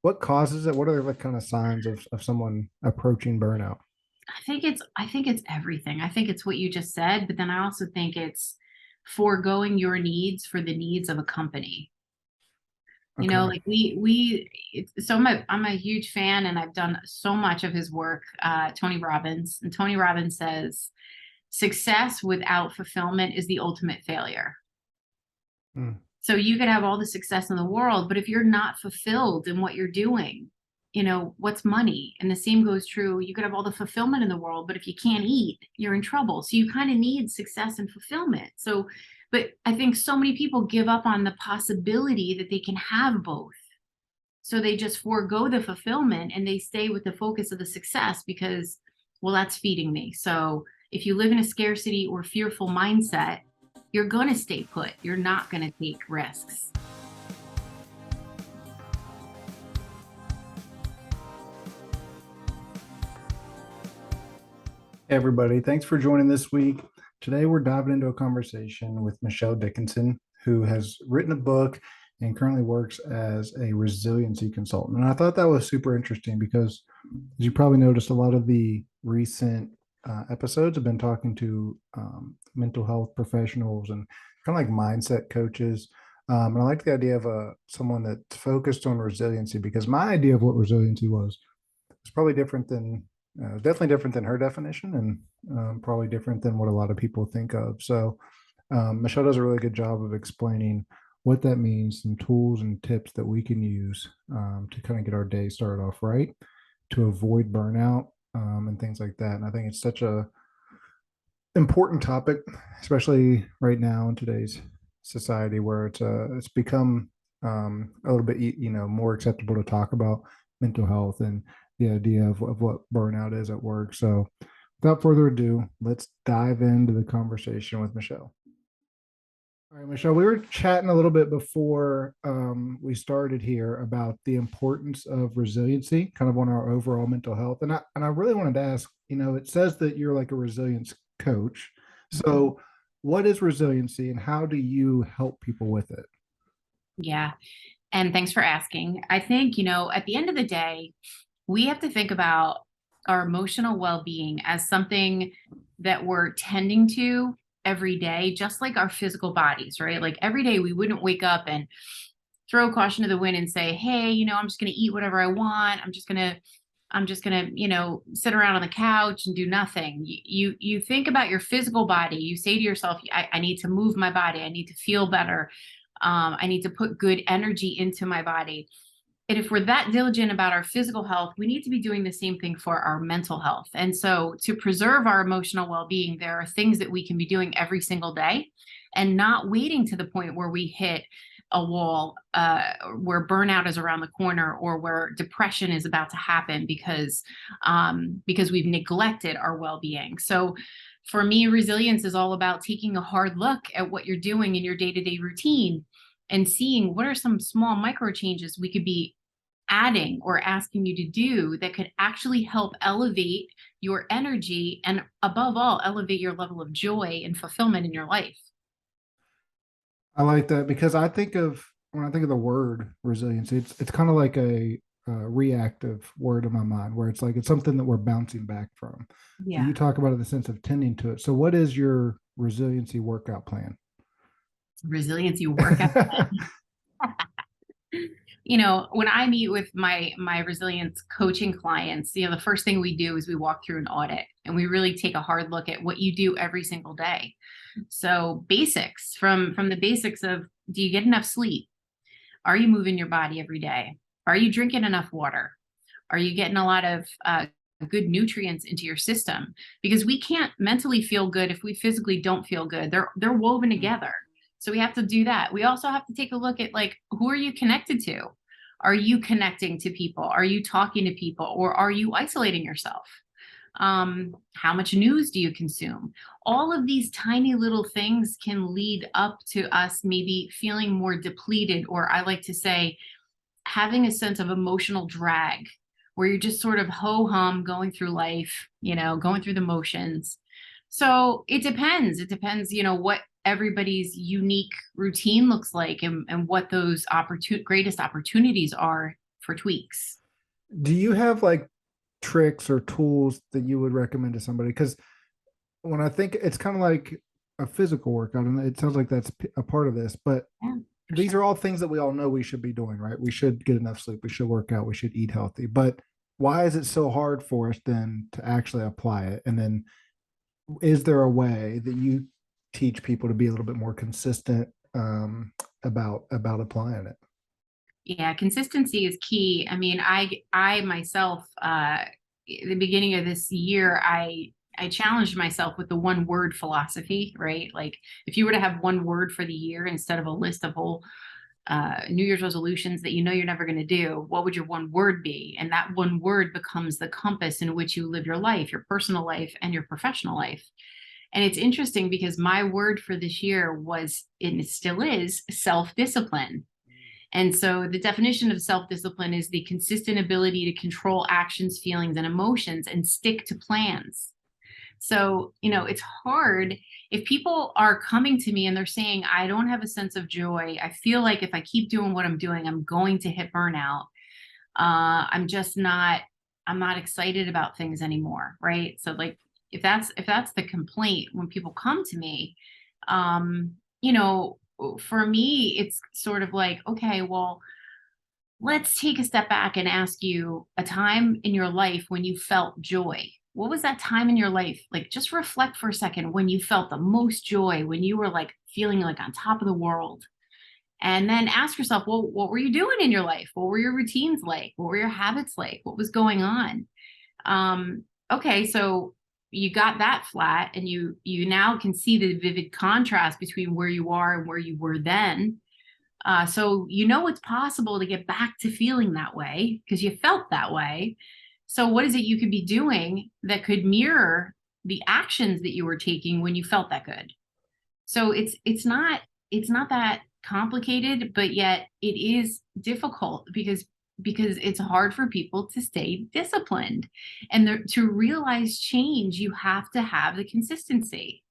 What causes it? What are the kind of signs of someone approaching burnout? I think it's everything. I think it's what you just said, but then I also think it's foregoing your needs for the needs of a company. Okay. Like so I'm a huge fan and I've done so much of his work, Tony Robbins. And Tony Robbins says success without fulfillment is the ultimate failure. Mm. So you could have all the success in the world, but if you're not fulfilled in what you're doing, what's money? And the same goes true. You could have all the fulfillment in the world, but if you can't eat, you're in trouble. So you kind of need success and fulfillment. So, but I think so many people give up on the possibility that they can have both. So they just forego the fulfillment and they stay with the focus of the success because, well, that's feeding me. So if you live in a scarcity or fearful mindset, you're going to stay put. You're not going to take risks. Hey everybody, thanks for joining this week. Today we're diving into a conversation with Michelle Dickinson, who has written a book and currently works as a resiliency consultant. And I thought that was super interesting because, as you probably noticed, a lot of the recent episodes have been talking to mental health professionals and kind of like mindset coaches. And I like the idea of someone that's focused on resiliency because my idea of what resiliency was probably different than definitely different than her definition, and probably different than what a lot of people think of. So Michelle does a really good job of explaining what that means, some tools and tips that we can use to kind of get our day started off right, to avoid burnout, and things like that. And I think it's such a important topic, especially right now in today's society, where it's become a little bit more acceptable to talk about mental health and the idea of what burnout is at work. So, without further ado, let's dive into the conversation with Michelle. All right, Michelle, we were chatting a little bit before we started here about the importance of resiliency, kind of on our overall mental health. And I really wanted to ask, it says that you're like a resilience coach. So, what is resiliency, and how do you help people with it? Yeah. And thanks for asking. I think, at the end of the day, we have to think about our emotional well being as something that we're tending to every day, just like our physical bodies, right? Like every day we wouldn't wake up and throw caution to the wind and say, hey, I'm just going to eat whatever I want. I'm just gonna, sit around on the couch and do nothing. You think about your physical body. You say to yourself, I need to move my body. I need to feel better. I need to put good energy into my body. And if we're that diligent about our physical health, we need to be doing the same thing for our mental health. And so, to preserve our emotional well being, there are things that we can be doing every single day and not waiting to the point where we hit a wall, where burnout is around the corner or where depression is about to happen because we've neglected our well being. So, for me, resilience is all about taking a hard look at what you're doing in your day to day routine and seeing what are some small micro changes we could be adding or asking you to do that could actually help elevate your energy and, above all, elevate your level of joy and fulfillment in your life. I like that because I think of when I think of the word resiliency, it's kind of like a reactive word in my mind, where it's like it's something that we're bouncing back from. But Yeah. you talk about it in the sense of tending to it. So, what is your resiliency workout plan? Resiliency workout. When I meet with my resilience coaching clients, the first thing we do is we walk through an audit and we really take a hard look at what you do every single day. So basics, from the basics of, do you get enough sleep? Are you moving your body every day? Are you drinking enough water? Are you getting a lot of good nutrients into your system? Because we can't mentally feel good if we physically don't feel good. They're woven together. So we have to do that. We also have to take a look at, like, who are you connected to? Are you connecting to people? Are you talking to people, or are you isolating yourself? How much news do you consume? All of these tiny little things can lead up to us maybe feeling more depleted, or I like to say, having a sense of emotional drag, where you're just sort of ho hum going through life, going through the motions. So it depends. It depends, what everybody's unique routine looks like, and what those greatest opportunities are for tweaks. Do you have like tricks or tools that you would recommend to somebody? Because when I think it's kind of like a physical workout, and it sounds like that's a part of this, but Yeah, for these sure. are all things that we all know we should be doing, right? We should get enough sleep, we should work out, we should eat healthy. But why is it so hard for us then to actually apply it? And then is there a way that you teach people to be a little bit more consistent about applying it? Yeah, consistency is key. I mean, I myself, at the beginning of this year, I challenged myself with the one word philosophy, right? Like if you were to have one word for the year instead of a list of whole New Year's resolutions that you know you're never going to do, what would your one word be? And that one word becomes the compass in which you live your life, your personal life and your professional life. And it's interesting because my word for this year was, and it still is, self-discipline. And so the definition of self-discipline is the consistent ability to control actions, feelings, and emotions and stick to plans. So, it's hard if people are coming to me and they're saying, I don't have a sense of joy. I feel like if I keep doing what I'm doing, I'm going to hit burnout. I'm just not, I'm not excited about things anymore. Right. So like if that's the complaint when people come to me, um, you know, for me, it's sort of like, okay, well, let's take a step back and ask you a time in your life when you felt joy. What was that time in your life? Like, just reflect for a second when you felt the most joy, when you were like feeling like on top of the world. And then ask yourself, well, what were you doing in your life? What were your routines like? What were your habits like? What was going on? Okay, so you got that flat, and you now can see the vivid contrast between where you are and where you were then. So it's possible to get back to feeling that way because you felt that way. So what is it you could be doing that could mirror the actions that you were taking when you felt that good? So it's not that complicated, but yet it is difficult because it's hard for people to stay disciplined. And to realize change, you have to have the consistency.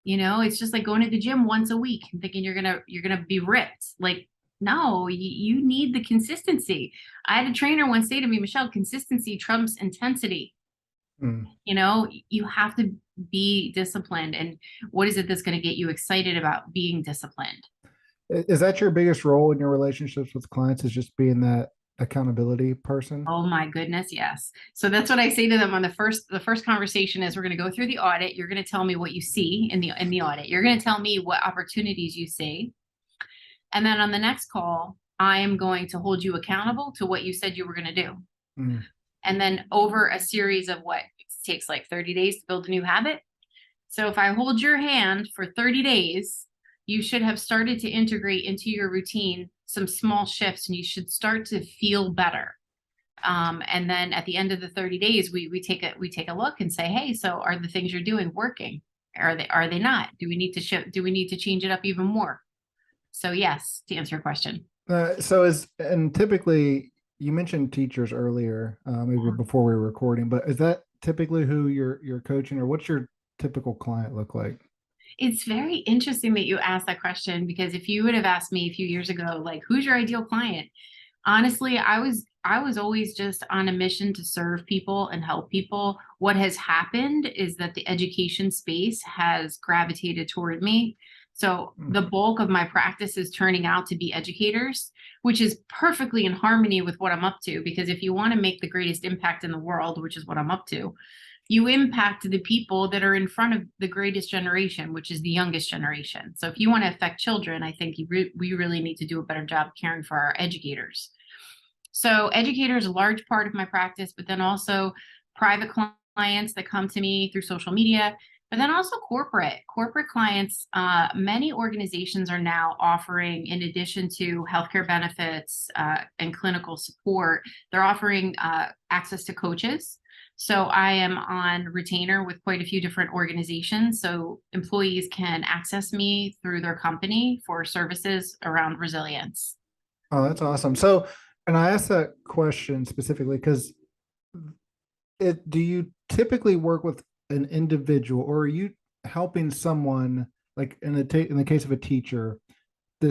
It's just like going to the gym once a week and thinking you're gonna be ripped. Like, no, you need the consistency. I had a trainer once say to me, Michelle, consistency trumps intensity. Mm. You have to be disciplined. And what is it that's going to get you excited about being disciplined? Is that your biggest role in your relationships with clients? Is just being that accountability person? Oh my goodness, yes. So that's what I say to them on the first conversation is we're going to go through the audit. You're going to tell me what you see in the audit. You're going to tell me what opportunities you see. And then on the next call, I am going to hold you accountable to what you said you were going to do. Mm. And then over a series of what it takes like 30 days to build a new habit. So if I hold your hand for 30 days, you should have started to integrate into your routine some small shifts and you should start to feel better. And then at the end of the 30 days, we take a look and say, hey, so are the things you're doing working? Are they not? Do we need to change it up even more? So yes, to answer your question. And typically you mentioned teachers earlier, maybe before we were recording, but is that typically who you're coaching, or what's your typical client look like? It's very interesting that you asked that question because if you would have asked me a few years ago, like, who's your ideal client? Honestly, I was always just on a mission to serve people and help people. What has happened is that the education space has gravitated toward me. So Mm. the bulk of my practice is turning out to be educators, which is perfectly in harmony with what I'm up to. Because if you want to make the greatest impact in the world, which is what I'm up to, you impact the people that are in front of the greatest generation, which is the youngest generation. So if you want to affect children, I think we really need to do a better job caring for our educators. So educators are a large part of my practice, but then also private clients that come to me through social media, but then also corporate clients. Many organizations are now offering, in addition to healthcare benefits and clinical support, they're offering access to coaches. So I am on retainer with quite a few different organizations. So employees can access me through their company for services around resilience. Oh, that's awesome. So, and I asked that question specifically because do you typically work with an individual, or are you helping someone, like in the case of a teacher,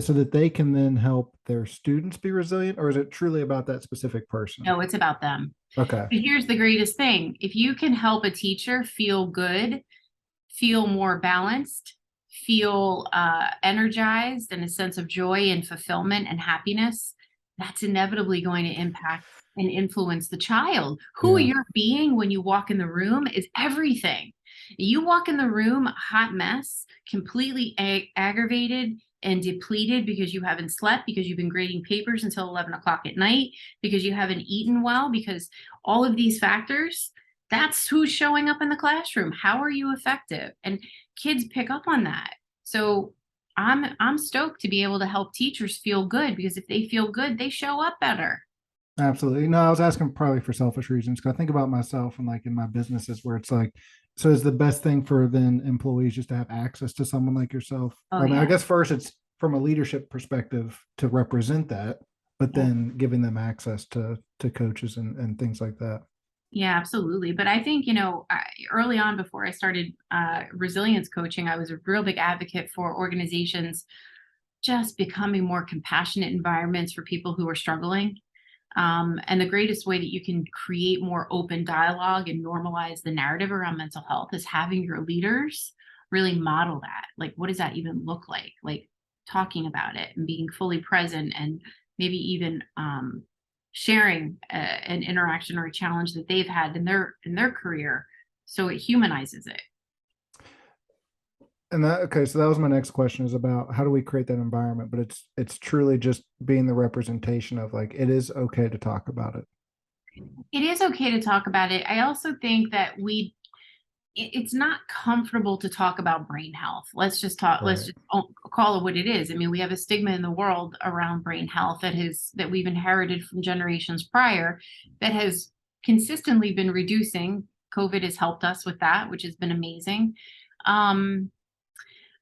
so that they can then help their students be resilient, or is it truly about that specific person? No, it's about them. Okay. But here's the greatest thing. If you can help a teacher feel good, feel more balanced, feel energized and a sense of joy and fulfillment and happiness, that's inevitably going to impact and influence the child. Who Yeah. you're being when you walk in the room is everything. You walk in the room a hot mess, completely aggravated and depleted because you haven't slept, because you've been grading papers until 11 o'clock at night, because you haven't eaten well, because all of these factors, that's who's showing up in the classroom. How are you effective? And kids pick up on that. So I'm stoked to be able to help teachers feel good, because if they feel good, they show up better. Absolutely. No, I was asking probably for selfish reasons because I think about myself and like in my businesses where it's like, so is the best thing for then employees just to have access to someone like yourself? Oh I mean, I yeah. guess first it's from a leadership perspective to represent that, but Yeah. then giving them access to coaches and things like that. Yeah, absolutely. But I think, early on before I started resilience coaching, I was a real big advocate for organizations just becoming more compassionate environments for people who are struggling. And the greatest way that you can create more open dialogue and normalize the narrative around mental health is having your leaders really model that. Like, what does that even look like? Like, talking about it and being fully present, and maybe even sharing an interaction or a challenge that they've had in their career, so it humanizes it. And that, okay, so that was my next question is about how do we create that environment, but it's truly just being the representation of like it is okay to talk about it. It is okay to talk about it. I also think that it's not comfortable to talk about brain health. Let's Right. just call it what it is. I mean, we have a stigma in the world around brain health that we've inherited from generations prior, that has consistently been reducing. COVID has helped us with that, which has been amazing. Um,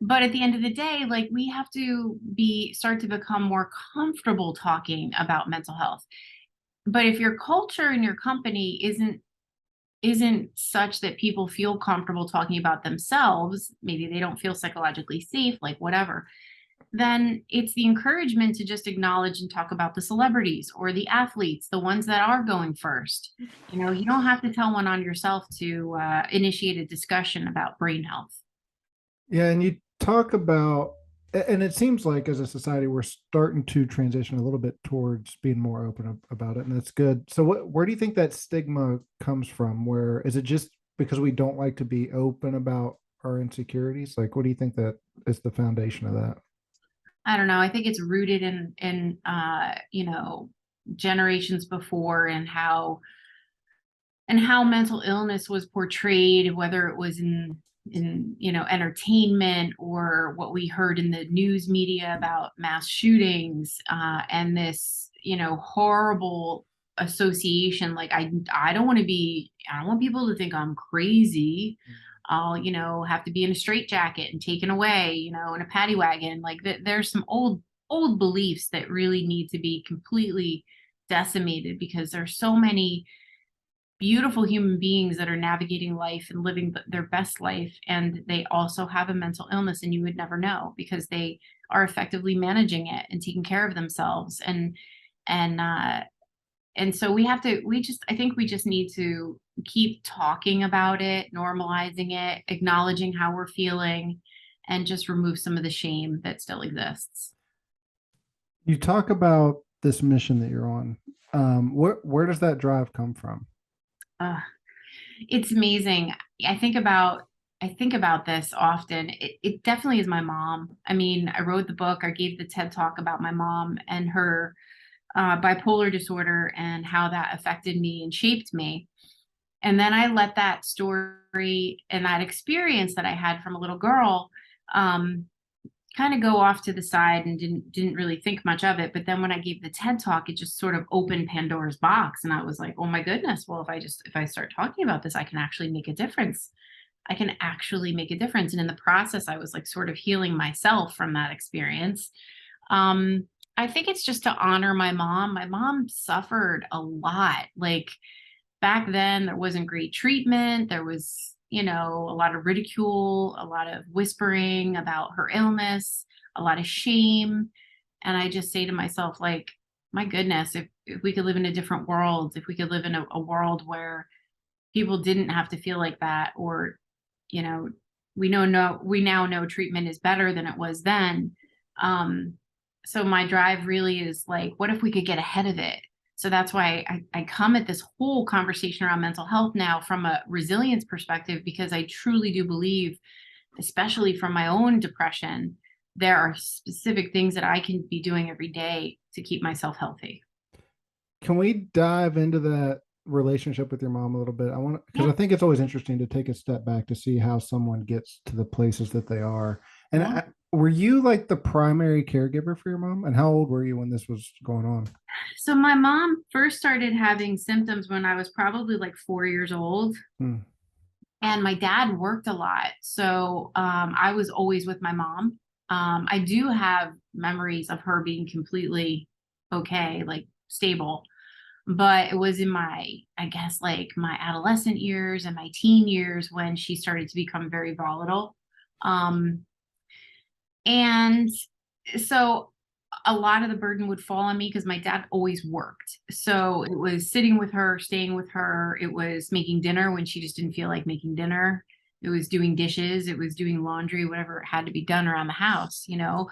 but at the end of the day, like, we have to be start to become more comfortable talking about mental health. But if your culture in your company isn't such that people feel comfortable talking about themselves, maybe they don't feel psychologically safe, like whatever, then it's the encouragement to just acknowledge and talk about the celebrities or the athletes, the ones that are going first. You don't have to tell one on yourself to initiate a discussion about brain health. Yeah, and you talk about, and it seems like as a society we're starting to transition a little bit towards being more open about it, and that's good. So, where do you think that stigma comes from? Where is it just because we don't like to be open about our insecurities? Like, what do you think that is the foundation of that? I don't know. I think it's rooted in generations before, and how mental illness was portrayed, whether it was in entertainment, or what we heard in the news media about mass shootings, and this horrible association. Like, I don't want people to think I'm crazy. I'll have to be in a straitjacket and taken away, in a paddy wagon. Like, there's some old beliefs that really need to be completely decimated, because there's so many beautiful human beings that are navigating life and living their best life, and they also have a mental illness, and you would never know, because they are effectively managing it and taking care of themselves. And so I think we just need to keep talking about it, normalizing it, acknowledging how we're feeling, and just remove some of the shame that still exists. You talk about this mission that you're on. Where does that drive come from? uh, it's amazing. I think about this often. It definitely is my mom. I mean, I wrote the book, I gave the TED talk about my mom and her bipolar disorder, and how that affected me and shaped me. And then I let that story and that experience that I had from a little girl um, kind of go off to the side, and didn't really think much of it. But then when I gave the TED talk, it just sort of opened Pandora's box, and I was like, oh my goodness, well, if I start talking about this, I can actually make a difference. I can actually make a difference. And in the process, I was like sort of healing myself from that experience. Um, I think it's just to honor my mom. My mom suffered a lot. Like, back then, there wasn't great treatment. There was, a lot of ridicule, a lot of whispering about her illness. a lot of shame. And I just say to myself, like, my goodness, if we could live in a different world, if we could live in a world where people didn't have to feel like that, or, you know, we now know treatment is better than it was then. Um, so my drive really is like, what if we could get ahead of it? So that's why I come at this whole conversation around mental health now from a resilience perspective, because I truly do believe, especially from my own depression, there are specific things that I can be doing every day to keep myself healthy. Can we dive into that relationship with your mom a little bit? I want because Yeah. I think it's always interesting to take a step back to see how someone gets to the places that they are. And Yeah. were you like the primary caregiver for your mom? And how old were you when this was going on? So my mom first started having symptoms when I was probably like 4 years old. Hmm. And my dad worked a lot. So I was always with my mom. I do have memories of her being completely okay, like stable. But it was in my, I guess, like my adolescent years and my teen years when she started to become very volatile. Um, and so a lot of the burden would fall on me because my dad always worked. So it was sitting with her, staying with her. It was making dinner when she just didn't feel like making dinner. It was doing dishes. It was doing laundry, whatever had to be done around the house, you know.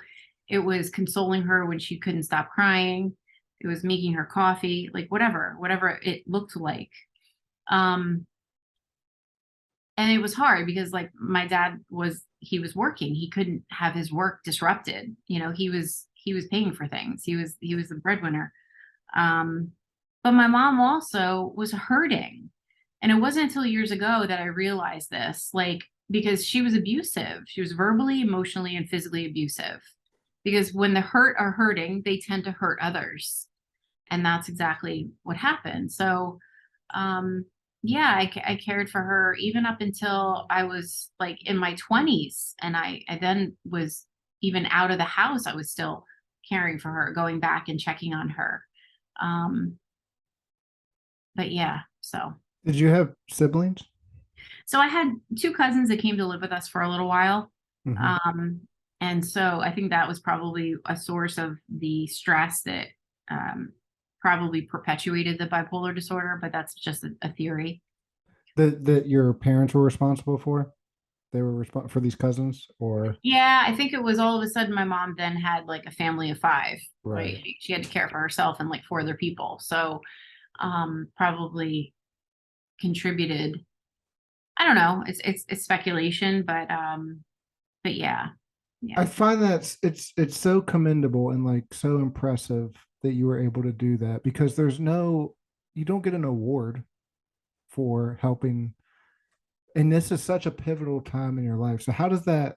It was consoling her when she couldn't stop crying. It was making her coffee, like whatever it looked like. Um, and it was hard because like my dad was he was working, he couldn't have his work disrupted, you know. He was paying for things, he was the breadwinner. But my mom also was hurting, and it wasn't until years ago that I realized this, like, because she was abusive, she was verbally, emotionally, and physically abusive, because when the hurt are hurting, they tend to hurt others, and that's exactly what happened. So um yeah, I cared for her even up until I was like in my 20s, and I then was even out of the house, I was still caring for her, going back and checking on her. um but yeah, Did you have siblings? so I had two cousins that came to live with us for a little while. Hmm. um and so I think that was probably a source of the stress that um probably perpetuated the bipolar disorder, but that's just a theory. That your parents were responsible for? They were responsible for these cousins, or Yeah, I think it was all of a sudden my mom then had like a family of five. Like right? she had to care for herself and like four other people. So probably contributed. I don't know. It's speculation, but yeah. I Yeah. find that it's so commendable and like so impressive that you were able to do that because you don't get an award for helping, and this is such a pivotal time in your life. So how does that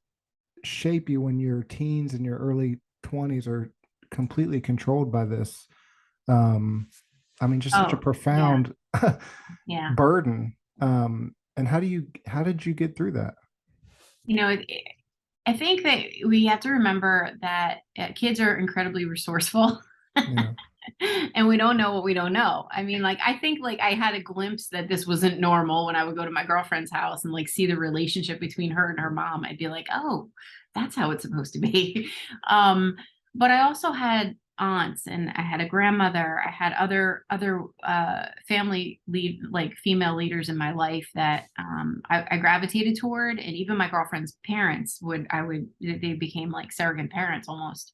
shape you when your teens and your early 20s are completely controlled by this? Um, I mean, just such a Oh, yeah. profound Yeah. burden. And how did you get through that? You know, I think that we have to remember that kids are incredibly resourceful. Yeah. And we don't know what we don't know. I mean, like, I think like I had a glimpse that this wasn't normal when I would go to my girlfriend's house and like see the relationship between her and her mom. I'd be like, oh, that's how it's supposed to be. um, but I also had aunts, and I had a grandmother. I had other family lead, like female leaders in my life that I gravitated toward, and even my girlfriend's parents they became like surrogate parents almost.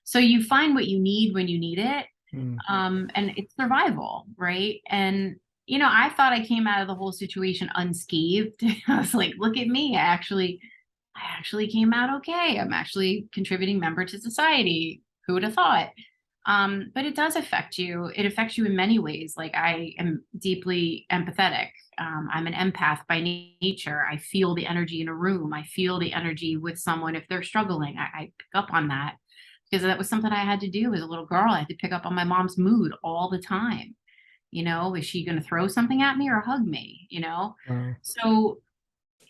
So you find what you need when you need it. Mm. And it's survival, right? And I thought I came out of the whole situation unscathed. I was like, look at me. I actually came out okay. I'm actually contributing member to society. Who would have thought? But it does affect you. It affects you in many ways. Like, I am deeply empathetic. I'm an empath by nature. I feel the energy in a room. I feel the energy with someone if they're struggling. I pick up on that because that was something I had to do as a little girl. I had to pick up on my mom's mood all the time. Is she going to throw something at me or hug me? Wow. So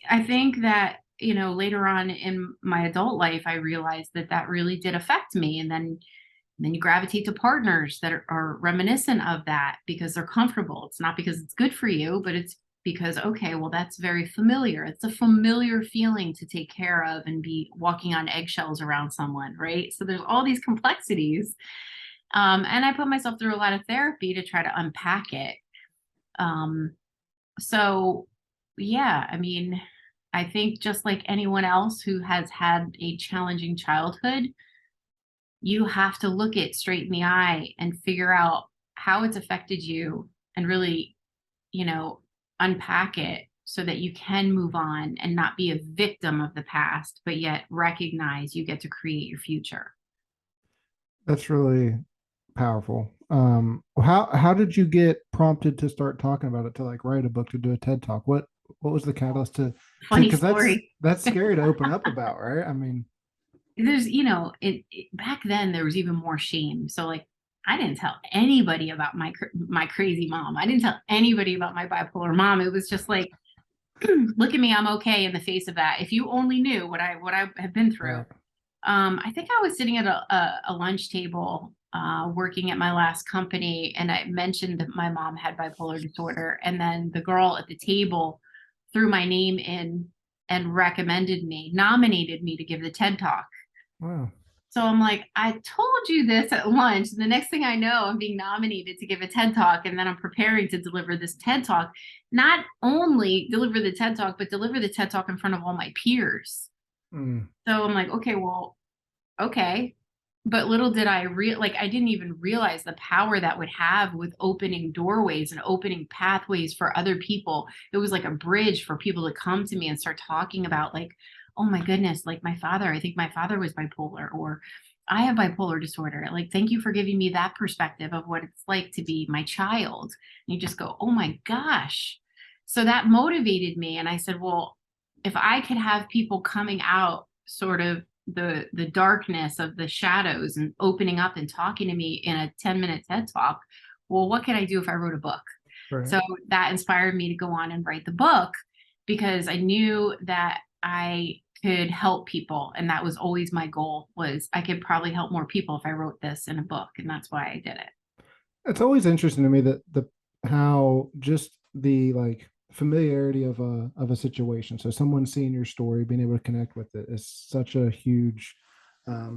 I think that, later on in my adult life, I realized that that really did affect me. And then you gravitate to partners that are reminiscent of that because they're comfortable. It's not because it's good for you, but it's because, okay, well, that's very familiar. It's a familiar feeling to take care of and be walking on eggshells around someone, right? So there's all these complexities. And I put myself through a lot of therapy to try to unpack it. Um, so, yeah, I mean, I think just like anyone else who has had a challenging childhood, you have to look it straight in the eye and figure out how it's affected you and really, you know, unpack it so that you can move on and not be a victim of the past, but yet recognize you get to create your future. That's really powerful. How did you get prompted to start talking about it, to like write a book, to do a TED talk? What was the catalyst to Funny because story. that's scary to open up about, right? I mean, There's, back then there was even more shame. So like I didn't tell anybody about my crazy mom. I didn't tell anybody about my bipolar mom. It was just like, look at me, I'm okay in the face of that. If you only knew what I have been through. right. I think I was sitting at a lunch table working at my last company, and I mentioned that my mom had bipolar disorder. And then the girl at the table threw my name in and nominated me to give the TED Talk. Wow. So I'm like, I told you this at lunch. And the next thing I know, I'm being nominated to give a TED Talk. And then I'm preparing to deliver this TED Talk. Not only deliver the TED Talk, but deliver the TED Talk in front of all my peers. Mm, So I'm like, okay, well, okay. But little did I didn't even realize the power that would have with opening doorways and opening pathways for other people. It was like a bridge for people to come to me and start talking about, like, oh my goodness, like my father, I think my father was bipolar, or I have bipolar disorder. Like, thank you for giving me that perspective of what it's like to be my child. And you just go, oh my gosh. So that motivated me. And I said, well, if I could have people coming out sort of the darkness of the shadows and opening up and talking to me in a 10-minute TED talk, well, what could I do if I wrote a book? right. So that inspired me to go on and write the book, because I knew that I could help people, and that was always my goal, was I could probably help more people if I wrote this in a book, and that's why I did it. It's always interesting to me that the how just the like familiarity of a situation. So someone seeing your story, being able to connect with it is such a huge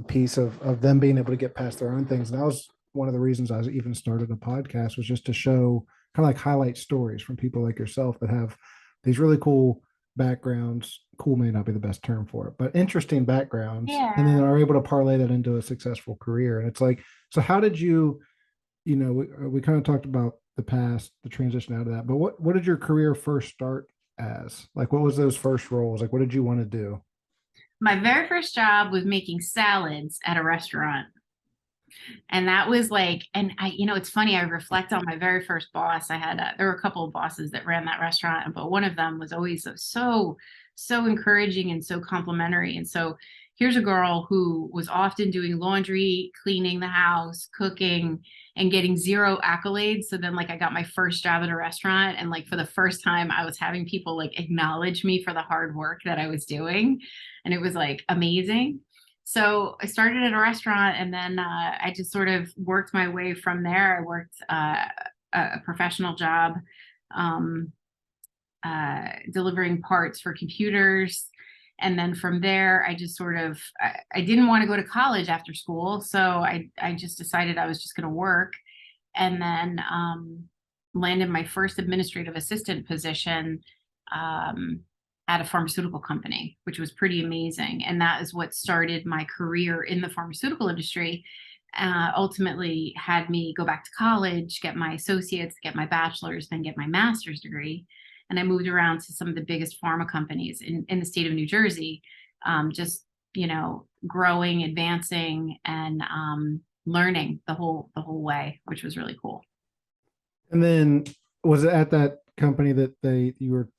piece of them being able to get past their own things. And that was one of the reasons I even started a podcast, was just to show, kind of like highlight stories from people like yourself that have these really cool backgrounds. Cool may not be the best term for it, but interesting backgrounds, and then Yeah. are able to parlay that into a successful career. And it's like, so how did we kind of talked about the past, the transition out of that, but what did your career first start as? Like, what was those first roles? Like, what did you want to do? My very first job was making salads at a restaurant. And that was like, and it's funny, I reflect on my very first boss. There were a couple of bosses that ran that restaurant, but one of them was always so encouraging and so complimentary. And so here's a girl who was often doing laundry, cleaning the house, cooking, and getting zero accolades. So then, like, I got my first job at a restaurant, and like for the first time, I was having people like acknowledge me for the hard work that I was doing. And it was like amazing. So I started at a restaurant, and then I just sort of worked my way from there. I worked a professional job, um, delivering parts for computers. And then from there, I just I didn't want to go to college after school. So I just decided I was just going to work, and then landed my first administrative assistant position um, at a pharmaceutical company, which was pretty amazing. And that is what started my career in the pharmaceutical industry. Ultimately had me go back to college, get my associates, get my bachelor's, then get my master's degree. And I moved around to some of the biggest pharma companies in the state of New Jersey, just, growing, advancing, and learning the whole way, which was really cool. And then was it at that company that you were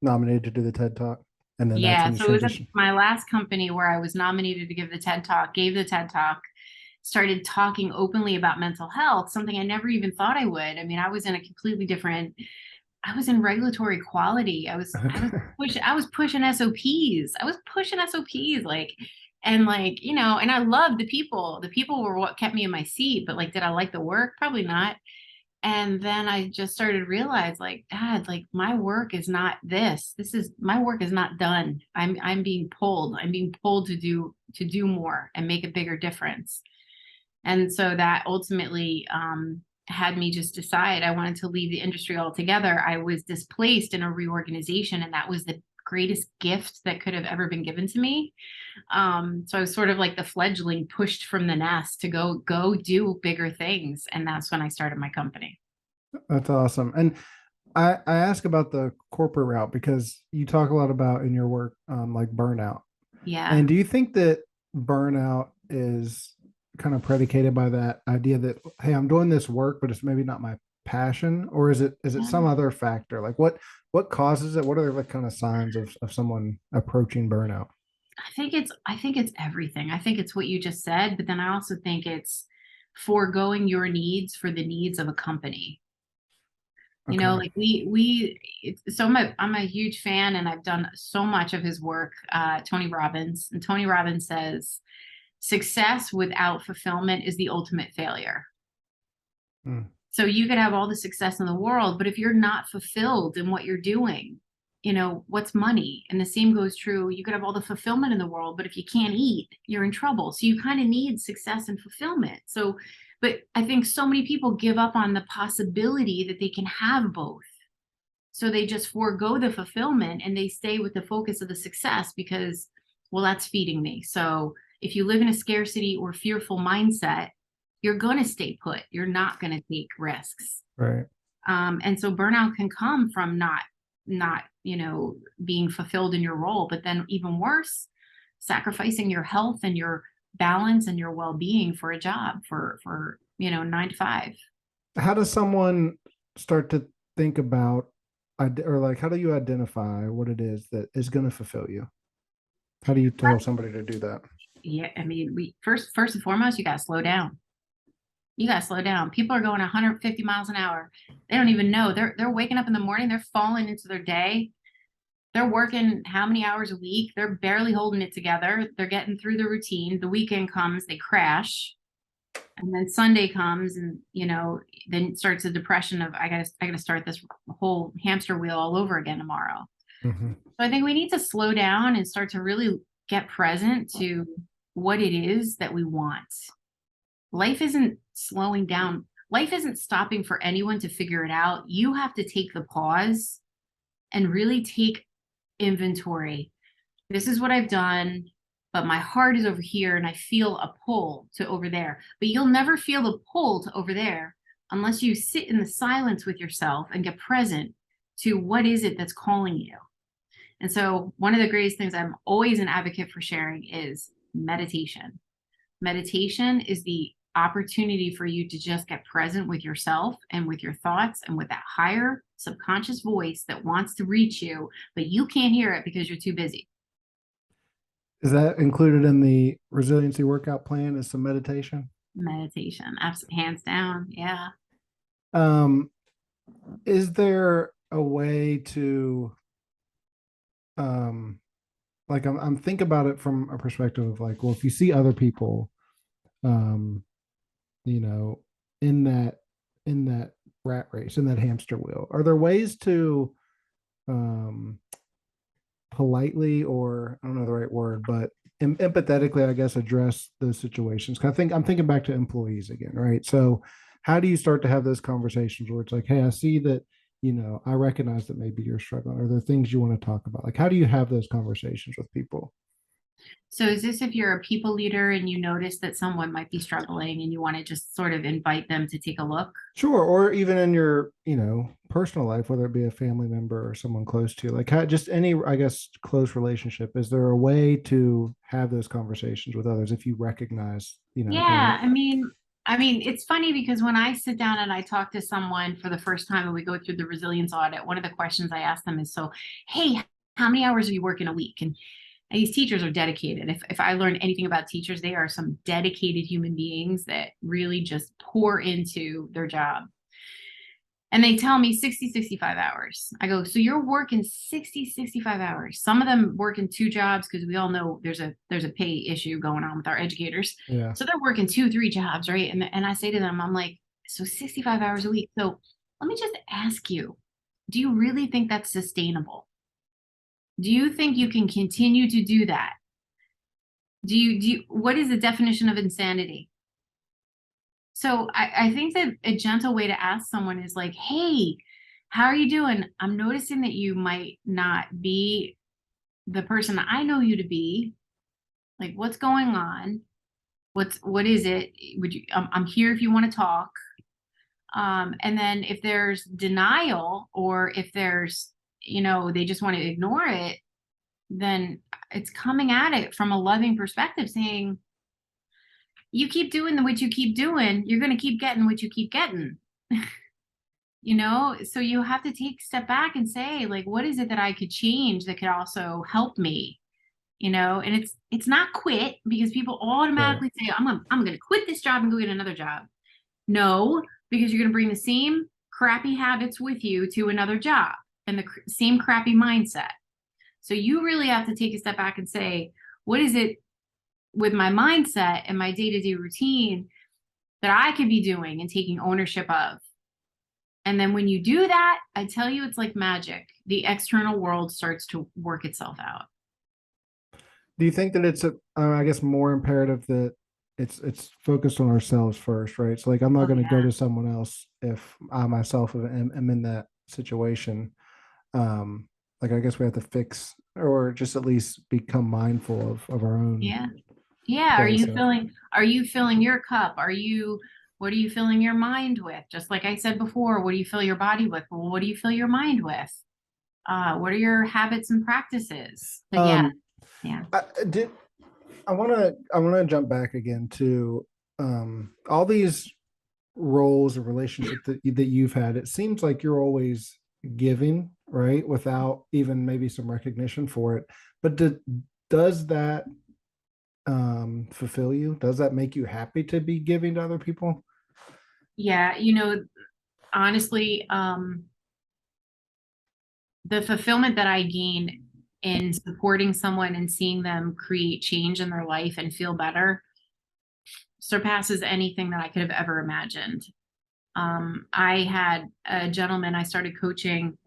nominated to do the TED Talk? And then that's Yeah, when you so it was at transitioned. my last company where I was nominated to give the TED Talk, gave the TED Talk, started talking openly about mental health, something I never even thought I would. I mean, I was in regulatory quality. Okay. I was pushing SOPs. I was pushing SOPs, like, and like, and I loved the people. The people were what kept me in my seat, but like, did I like the work? Probably not. And then I just started to realize, like, Dad, like my work is not this. This is my work is not done. I'm being pulled. I'm being pulled to do more and make a bigger difference. And so that ultimately had me just decide I wanted to leave the industry altogether. I was displaced in a reorganization, and that was the greatest gift that could have ever been given to me. So I was sort of like the fledgling pushed from the nest to go do bigger things. And that's when I started my company. That's awesome. And I ask about the corporate route because you talk a lot about in your work, like burnout. Yeah. And do you think that burnout is kind of predicated by that idea that, hey, I'm doing this work, but it's maybe not my passion, or is it some Yeah. other factor? Like what causes it? What are the like, kind of signs of someone approaching burnout? I think it's everything. I think it's what you just said, but then I also think it's foregoing your needs for the needs of a company. Okay. Like I'm a huge fan, and I've done so much of his work, Tony Robbins. And Tony Robbins says, success without fulfillment is the ultimate failure. Mm, So you could have all the success in the world, but if you're not fulfilled in what you're doing, what's money? And the same goes true. You could have all the fulfillment in the world, but if you can't eat, you're in trouble. So you kind of need success and fulfillment. So, but I think so many people give up on the possibility that they can have both. So they just forego the fulfillment and they stay with the focus of the success because, well, that's feeding me. So if you live in a scarcity or fearful mindset, you're going to stay put. You're not going to take risks. right. And so burnout can come from not being fulfilled in your role, but then even worse, sacrificing your health and your balance and your well-being for a job for 9 to 5. How does someone start to think about or like how do you identify what it is that is going to fulfill you? How do you tell somebody to do that? Yeah, I mean, we first and foremost, you got to slow down. You got to slow down. People are going 150 miles an hour. They don't even know. They're waking up in the morning, they're falling into their day. They're working how many hours a week? They're barely holding it together. They're getting through the routine. The weekend comes, they crash. And then Sunday comes, and then starts a depression of I gotta start this whole hamster wheel all over again tomorrow. Hmm. So I think we need to slow down and start to really get present to what it is that we want. Life isn't slowing down. Life isn't stopping for anyone to figure it out. You have to take the pause and really take inventory. This is what I've done, but my heart is over here and I feel a pull to over there. But you'll never feel the pull to over there unless you sit in the silence with yourself and get present to what is it that's calling you. And so one of the greatest things I'm always an advocate for sharing is meditation. Meditation is the opportunity for you to just get present with yourself and with your thoughts and with that higher subconscious voice that wants to reach you, but you can't hear it because you're too busy. Is that included in the resiliency workout plan? Is some meditation? Meditation, hands down. Yeah. Um, is there a way to um like I'm think about it from a perspective of like, well, if you see other people um you know in that rat race, in that hamster wheel, are there ways to um politely, or I don't know the right word, but empathetically, I guess, address those situations? 'Cause I'm thinking back to employees again, right? So how do you start to have those conversations where it's like, hey, I see that, I recognize that maybe you're struggling. Are there things you want to talk about? Like, how do you have those conversations with people? So is this if you're a people leader and you notice that someone might be struggling and you want to just sort of invite them to take a look? Sure. Or even in your, personal life, whether it be a family member or someone close to you, like how, just any, I guess, close relationship. Is there a way to have those conversations with others if you recognize, kind of, Yeah, I mean, it's funny because when I sit down and I talk to someone for the first time and we go through the resilience audit, one of the questions I ask them is, so, hey, how many hours are you working a week? And these teachers are dedicated. If I learn anything about teachers, they are some dedicated human beings that really just pour into their job. And they tell me 60, 65 hours. I go, so you're working 60, 65 hours. Some of them work in two jobs because we all know there's a pay issue going on with our educators. yeah. So they're working two, three jobs, right? And I say to them, I'm like, So 65 hours a week. So let me just ask you, do you really think that's sustainable? Do you think you can continue to do that? What is the definition of insanity? So I think that a gentle way to ask someone is like, hey, how are you doing? I'm noticing that you might not be the person I know you to be. Like, what's going on? What is it? I'm here if you want to talk. And then if there's denial or if there's, they just want to ignore it, then it's coming at it from a loving perspective saying, you keep doing what you keep doing, you're going to keep getting what you keep getting. So you have to take a step back and say, like, what is it that I could change that could also help me? And it's not quit, because people Right. automatically say, I'm gonna quit this job and go get another job. No, because you're gonna bring the same crappy habits with you to another job and the same crappy mindset. So you really have to take a step back and say, what is it with my mindset and my day-to-day routine that I could be doing and taking ownership of? And then when you do that, I tell you, it's like magic. The external world starts to work itself out. Do you think that it's I guess more imperative that it's focused on ourselves first, right? So like I'm not Oh going to go yeah. to someone else if I myself am in that situation. Um, like I guess we have to fix or just at least become mindful of our own Yeah. Yeah. place. Are you filling your cup? What are you filling your mind with? Just like I said before, what do you fill your body with? Well, what do you fill your mind with? What are your habits and practices? But yeah, Um, yeah, I did. I want to jump back again to all these roles or relationships that you've had. It seems like you're always giving, right, without even maybe some recognition for it. But does that fulfill you? Does that make you happy to be giving to other people? yeah. Honestly, the fulfillment that I gain in supporting someone and seeing them create change in their life and feel better surpasses anything that I could have ever imagined. I had a gentleman I started coaching,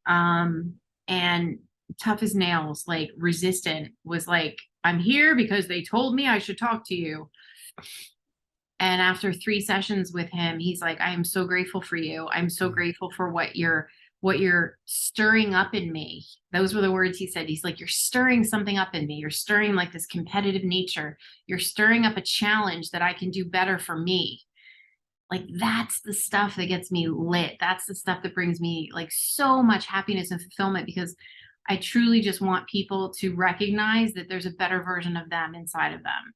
um, and tough as nails, like resistant, was like, I'm here because they told me I should talk to you. And after 3 sessions with him, he's like, I am so grateful for you. I'm so grateful for what you're stirring up in me. Those were the words he said. He's like, you're stirring something up in me. You're stirring like this competitive nature. You're stirring up a challenge that I can do better for me. Like, that's the stuff that gets me lit. That's the stuff that brings me like so much happiness and fulfillment, because I truly just want people to recognize that there's a better version of them inside of them.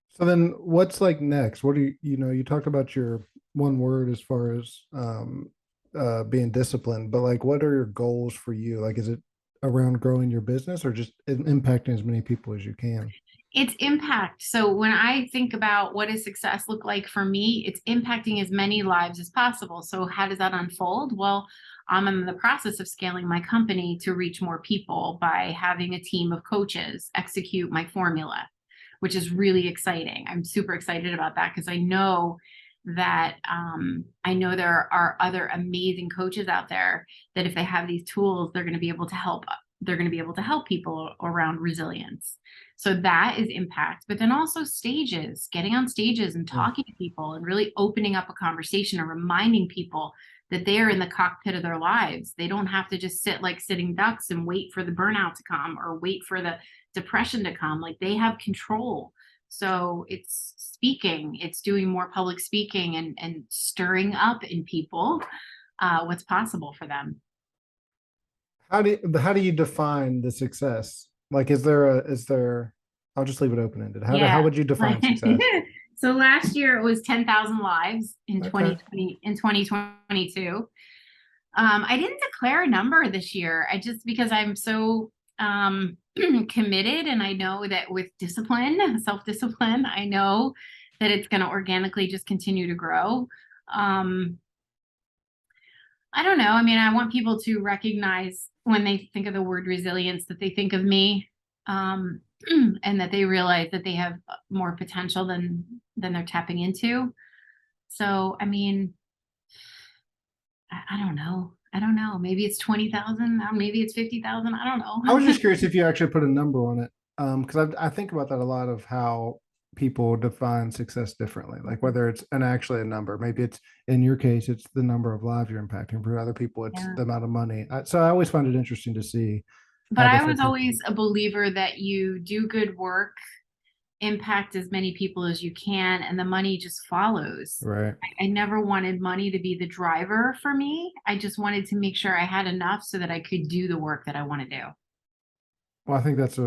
So then what's like next? What do you talked about your one word as far as being disciplined, but like what are your goals for you? Like is it around growing your business or just impacting as many people as you can? It's impact. So when I think about what does success look like for me, it's impacting as many lives as possible. So how does that unfold? Well, I'm in the process of scaling my company to reach more people by having a team of coaches execute my formula, which is really exciting. I'm super excited about that because I know there are other amazing coaches out there that if they have these tools, they're going to be able to help. They're going to be able to help people around resilience. So that is impact, but then also stages, getting on stages and Yeah. talking to people and really opening up a conversation and reminding people that they are in the cockpit of their lives. They don't have to just sit like sitting ducks and wait for the burnout to come or wait for the depression to come. Like, they have control. So it's speaking, it's doing more public speaking and stirring up in people what's possible for them. How do you define the success? Like is there I'll just leave it open ended. How Yeah. would you define success? So last year it was 10,000 lives in Okay. 2022. I didn't declare a number this year. I just, because I'm so committed, and I know that with discipline, self-discipline, I know that it's going to organically just continue to grow. Um, I don't know. I mean, I want people to recognize when they think of the word resilience that they think of me, um, and that they realize that they have more potential than they're tapping into. So, I mean, I don't know. I don't know. Maybe it's 20,000. Maybe it's 50,000. I don't I was just know. curious if you actually put a number on it, because I think about that a lot of how people define success differently, like whether it's an actually a number. Maybe it's in your case, it's the number of lives you're impacting. For other people, it's Yeah. the amount of money. So I always find it interesting to see But how I was different people. always a believer that you do good work, impact as many people as you can, and the money just follows. Right. I never wanted money to be the driver for me. I just wanted to make sure I had enough so that I could do the work that I want to do. Well, I think that's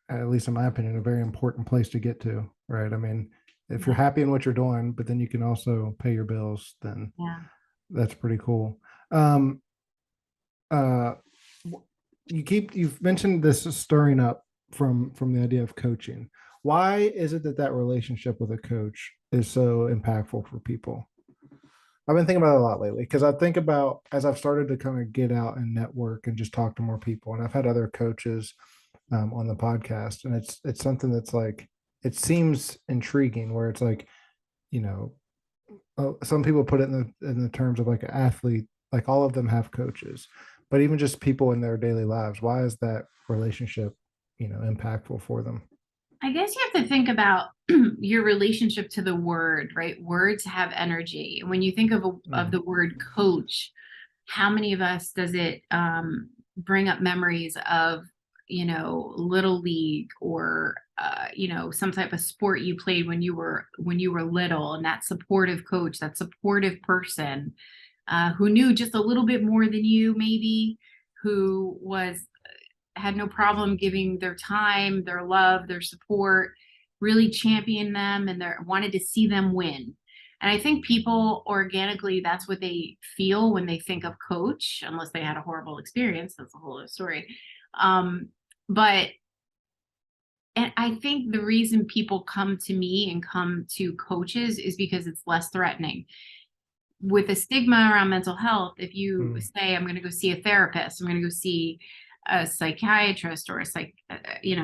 at least in my opinion, a very important place to get to. Right. I mean, if you're Yeah. happy in what you're doing, but then you can also pay your bills, then Yeah. that's pretty cool. Um, uh, you've mentioned this stirring up from the idea of coaching. Why is it that that relationship with a coach is so impactful for people? I've been thinking about it a lot lately because I think about as I've started to kind of get out and network and just talk to more people, and I've had other coaches on the podcast, and it's something that's like it seems intriguing where it's like you know some people put it in the terms of like an athlete, like all of them have coaches, but even just people in their daily lives, why is that relationship, impactful for them? I guess you have to think about your relationship to the word, right? Words have energy. When you think of Mm. the word coach, how many of us does it bring up memories of, little league or some type of sport you played when you were little, and that supportive coach, that supportive person who knew just a little bit more than you, maybe, who was had no problem giving their time, their love, their support, really champion them and they wanted to see them win. And I think people organically, that's what they feel when they think of coach, unless they had a horrible experience. That's a whole other story. Um, but and I think the reason people come to me and come to coaches is because it's less threatening. With a stigma around mental health, if you Mm. say, I'm going to go see a therapist, I'm going to go see a psychiatrist or a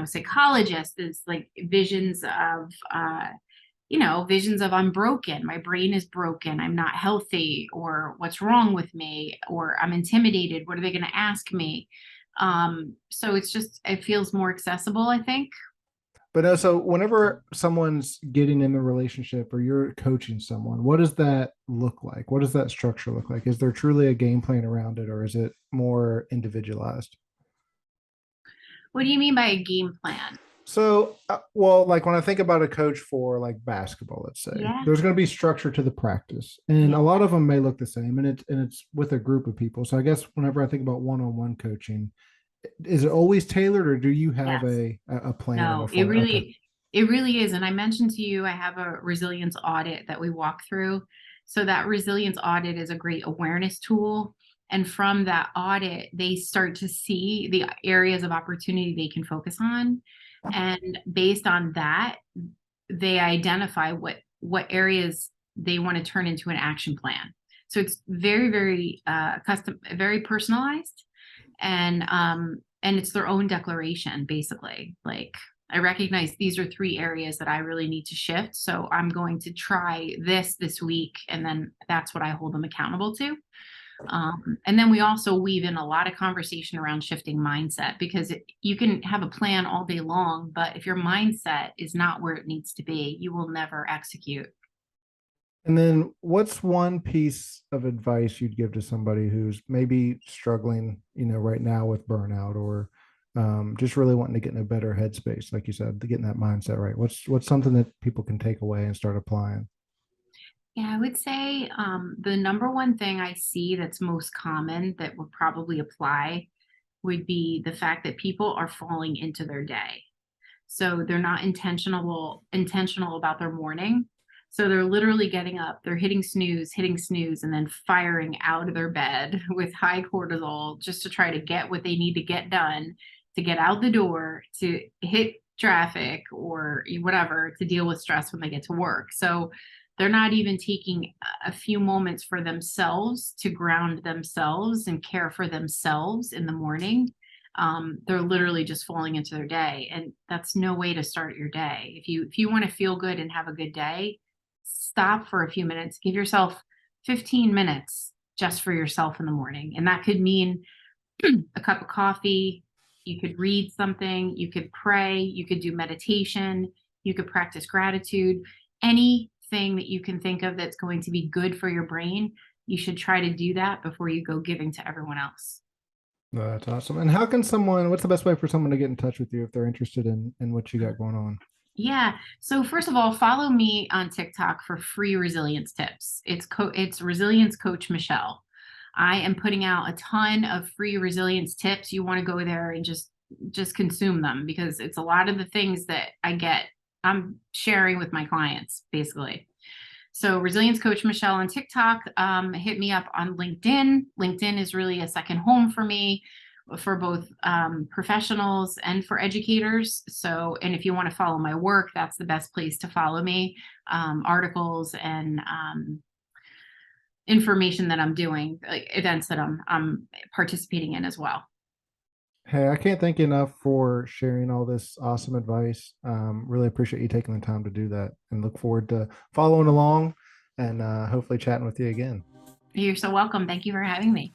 psychologist, is like visions of I'm broken, my brain is broken, I'm not healthy, or what's wrong with me, or I'm intimidated, what are they going to ask me? So it feels more accessible, I think. But so whenever someone's getting in a relationship or you're coaching someone, what does that look like? What does that structure look like? Is there truly a game plan around it, or is it more individualized? What do you mean by a game plan? So, well, like when I think about a coach for like basketball, let's say Yeah. there's going to be structure to the practice, and Yeah. a lot of them may look the same, and it's with a group of people. So I guess whenever I think about one-on-one coaching, is it always tailored, or do you have Yes. a plan and a No, it form? Okay, really it really is, and I mentioned to you I have a resilience audit that we walk through. So that resilience audit is a great awareness tool, and from that audit, they start to see the areas of opportunity they can focus on, and based on that, they identify what areas they want to turn into an action plan. So it's very, very custom, very personalized, and it's their own declaration, basically. Like, I recognize these are 3 areas that I really need to shift, so I'm going to try this week, and then that's what I hold them accountable to. And then we also weave in a lot of conversation around shifting mindset, because you can have a plan all day long, but if your mindset is not where it needs to be, you will never execute. and then what's one piece of advice you'd give to somebody who's maybe struggling, right now with burnout or just really wanting to get in a better headspace, like you said, to getting that mindset right? What's something that people can take away and start applying? Yeah, I would say the number one thing I see that's most common that would probably apply would be the fact that people are falling into their day. So they're not intentional about their morning. So they're literally getting up, they're hitting snooze, and then firing out of their bed with high cortisol just to try to get what they need to get done, to get out the door, to hit traffic or whatever, to deal with stress when they get to work. So they're not even taking a few moments for themselves to ground themselves and care for themselves in the morning. They're literally just falling into their day, and that's no way to start your day. If you want to feel good and have a good day, stop for a few minutes, give yourself 15 minutes just for yourself in the morning. And that could mean a cup of coffee, you could read something, you could pray, you could do meditation, you could practice gratitude, anything that you can think of that's going to be good for your brain. You should try to do that before you go giving to everyone else. That's awesome. And how can someone, what's the best way for someone to get in touch with you if they're interested in what you got going on? Yeah. So first of all, follow me on TikTok for free resilience tips. It's Resilience Coach Michelle. I am putting out a ton of free resilience tips. You want to go there and just consume them because it's a lot of the things that I'm sharing with my clients basically. So Resilience Coach Michelle on TikTok, hit me up on LinkedIn. LinkedIn is really a second home for me for both professionals and for educators. So, and if you want to follow my work, that's the best place to follow me. Articles and information that I'm doing, like events that I'm participating in as well. Hey, I can't thank you enough for sharing all this awesome advice. Really appreciate you taking the time to do that and look forward to following along and hopefully chatting with you again. You're so welcome. Thank you for having me.